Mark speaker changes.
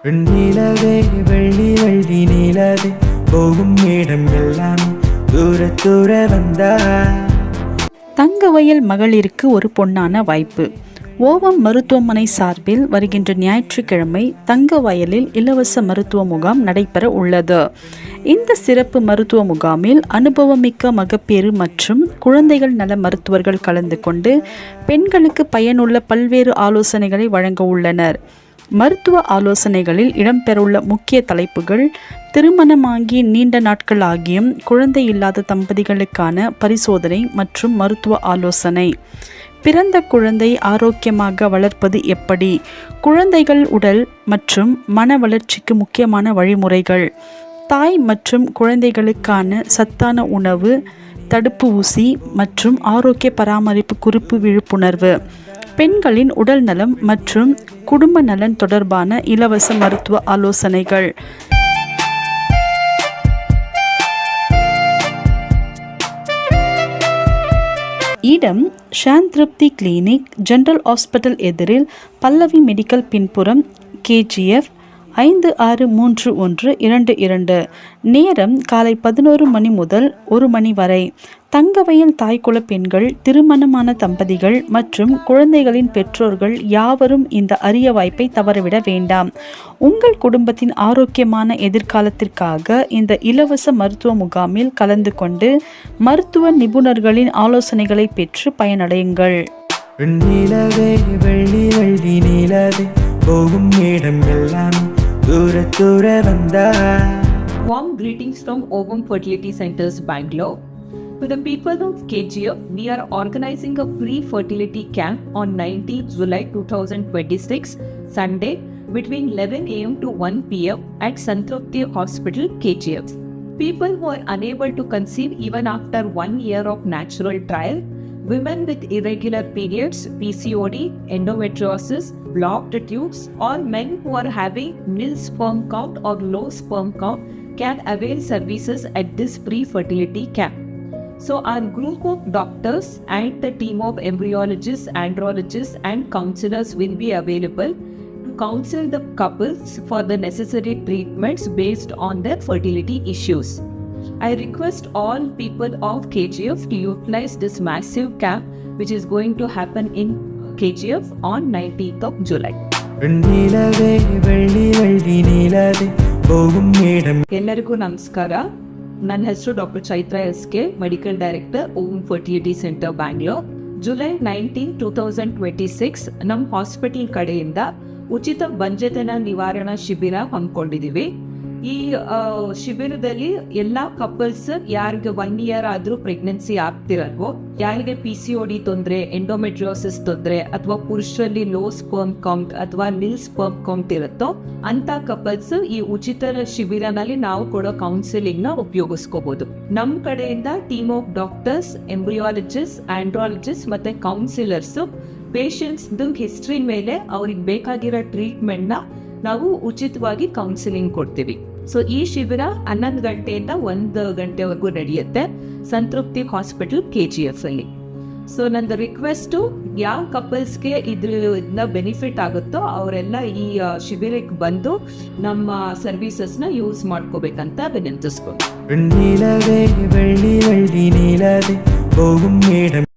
Speaker 1: வெண்ணிலவே வெள்ளி வெள்ளி நிலவே போகும் இடம் எல்லாம் தூர தூர வந்தா.
Speaker 2: தங்கவயல் மகளிருக்கு ஒரு பொன்னான வாய்ப்பு. ஓவம் மருத்துவமனை சார்பில் வருகின்ற ஞாயிற்றுக்கிழமை தங்கவயலில் இலவச மருத்துவ முகாம் நடைபெற உள்ளது. இந்த சிறப்பு மருத்துவ முகாமில் அனுபவமிக்க மகப்பேறு மற்றும் குழந்தைகள் நல மருத்துவர்கள் கலந்து கொண்டு பெண்களுக்கு பயனுள்ள பல்வேறு ஆலோசனைகளை வழங்க உள்ளனர். மருத்துவ ஆலோசனைகளில் இடம்பெறவுள்ள முக்கிய தலைப்புகள்: திருமணமாகி நீண்ட நாட்கள் ஆகியும் குழந்தை இல்லாத தம்பதிகளுக்கான பரிசோதனை மற்றும் மருத்துவ ஆலோசனை, பிறந்த குழந்தை ஆரோக்கியமாக வளர்ப்பது எப்படி, குழந்தைகள் உடல் மற்றும் மன வளர்ச்சிக்கு முக்கியமான வழிமுறைகள், தாய் மற்றும் குழந்தைகளுக்கான சத்தான உணவு, தடுப்பு ஊசி மற்றும் ஆரோக்கிய பராமரிப்பு குறிப்பு விழிப்புணர்வு, பெண்களின் உடல் நலம் மற்றும் குடும்ப நலன் தொடர்பான இலவச மருத்துவ ஆலோசனைகள். இடம்: ஷாந்திருப்தி கிளினிக், ஜெனரல் ஹாஸ்பிட்டல் எதிரில், பல்லவி மெடிக்கல் பின்புறம், KGF 563122. நேரம் காலை 11 மணி முதல் 1 மணி வரை. தங்கவயல் தாய்க்குல பெண்கள், திருமணமான தம்பதிகள் மற்றும் குழந்தைகளின் பெற்றோர்கள் யாவரும் இந்த அரிய வாய்ப்பை தவறவிட வேண்டாம். உங்கள் குடும்பத்தின் ஆரோக்கியமான எதிர்காலத்திற்காக இந்த இலவச மருத்துவ முகாமில் கலந்து கொண்டு மருத்துவ நிபுணர்களின் ஆலோசனைகளை பெற்று பயனடையுங்கள்.
Speaker 1: வெண்ணிலவே வெள்ளி வெள்ளி நிலவே போகும் இடம் எல்லாம் தூர தூர வந்தா.
Speaker 3: Warm greetings from Ovum Fertility Centers, Bangalore. To the people of KGF, we are organizing a free fertility camp on 19th July 2026, Sunday, between 11 a.m. to 1 p.m. at Santrupti Hospital, KGF. People who are unable to conceive even after 1 year of natural trial, women with irregular periods, PCOD, endometriosis, blocked tubes, or men who are having nil sperm count or low sperm count can avail services at this free fertility camp. So our group of doctors and the team of embryologists, andrologists and counselors will be available to counsel the couples for the necessary treatments based on their fertility issues. I request all people of KGF to utilize this massive camp which is going to happen in KGF on 19th of July.
Speaker 1: வெண்ணிலவே வெள்ளி வெள்ளி நிலவே போகும் இடம்.
Speaker 3: ಎಲ್ಲರಿಗೂ ನಮಸ್ಕಾರ. ನನ್ನ ಹೆಸರು doctor Chaitra SK, medical director, Om fertility centre, Bangalore. July 19, 2026 ನಮ್ಮ ಹಾಸ್ಪಿಟಲ್ ಕಡೆಯಿಂದ ಉಚಿತ ಬಂಜೆತನ ನಿವಾರಣಾ ಶಿಬಿರ ಹಮ್ಮಿಕೊಂಡಿದ್ದೀವಿ. ಈ ಶಿಬಿರದಲ್ಲಿ ಎಲ್ಲ ಕಪಲ್ಸ್ ಯಾರಿಗೆ 1 ಇಯರ್ ಆದ್ರೂ ಪ್ರೆಗ್ನೆನ್ಸಿ ಆಗ್ತಿರಲ್ವೋ, ಯಾರಿಗೆ PCOD ತೊಂದರೆ, ಎಂಡೋಮೆಟ್ರಿಯೋಸಿಸ್ ತೊಂದರೆ ಅಥವಾ ಪುರುಷರಲ್ಲಿ ಲೋ ಸ್ಪರ್ಮ್ ಕೌಂಟ್ ಅಥವಾ ನಿಲ್ ಸ್ಪರ್ಮ್ ಕೌಂಟ್ ಇರುತ್ತೋ ಅಂತ ಕಪಲ್ಸ್ ಈ ಉಚಿತ ಶಿಬಿರನಲ್ಲಿ ನಾವು ಕೊಡೋ ಕೌನ್ಸಿಲಿಂಗ್ ನ ಉಪಯೋಗಿಸ್ಕೋಬಹುದು. ನಮ್ಮ ಕಡೆಯಿಂದ ಟೀಮ್ ಆಫ್ ಡಾಕ್ಟರ್ಸ್, ಎಂಬ್ರಿಯಾಲಜಿಸ್ಟ್, ಆಂಡ್ರಾಲಜಿಸ್ಟ್ ಮತ್ತೆ ಕೌನ್ಸಿಲರ್ಸ್ ಪೇಷಂಟ್ಸ್ ಹಿಸ್ಟ್ರಿ ಮೇಲೆ ಅವ್ರಿಗೆ ಬೇಕಾಗಿರೋ ಟ್ರೀಟ್ಮೆಂಟ್ ನ ನಾವು ಉಚಿತವಾಗಿ ಕೌನ್ಸಿಲಿಂಗ್ ಕೊಡ್ತೀವಿ. ಸೊ ಈ ಶಿಬಿರ 11 ಗಂಟೆಯಿಂದ 1 ಗಂಟೆವರೆಗೂ ನಡೆಯುತ್ತೆ, ಸಂತೃಪ್ತಿ ಹಾಸ್ಪಿಟಲ್, KGF ಅಲ್ಲಿ. ಸೊ ನಂದು ರಿಕ್ವೆಸ್ಟು, ಯಾವ ಕಪಲ್ಸ್ಗೆ ಇದರಿಂದ ಬೆನಿಫಿಟ್ ಆಗುತ್ತೋ ಅವರೆಲ್ಲ ಈ ಶಿಬಿರಕ್ಕೆ ಬಂದು ನಮ್ಮ ಸರ್ವಿಸಸ್ನ ಯೂಸ್ ಮಾಡ್ಕೋಬೇಕಂತ ವಿನಂತಿಸ್ಕೊಂಡು.
Speaker 1: வெண்ணிலவே வெள்ளி வெள்ளி நிலவே போகும் இடம்.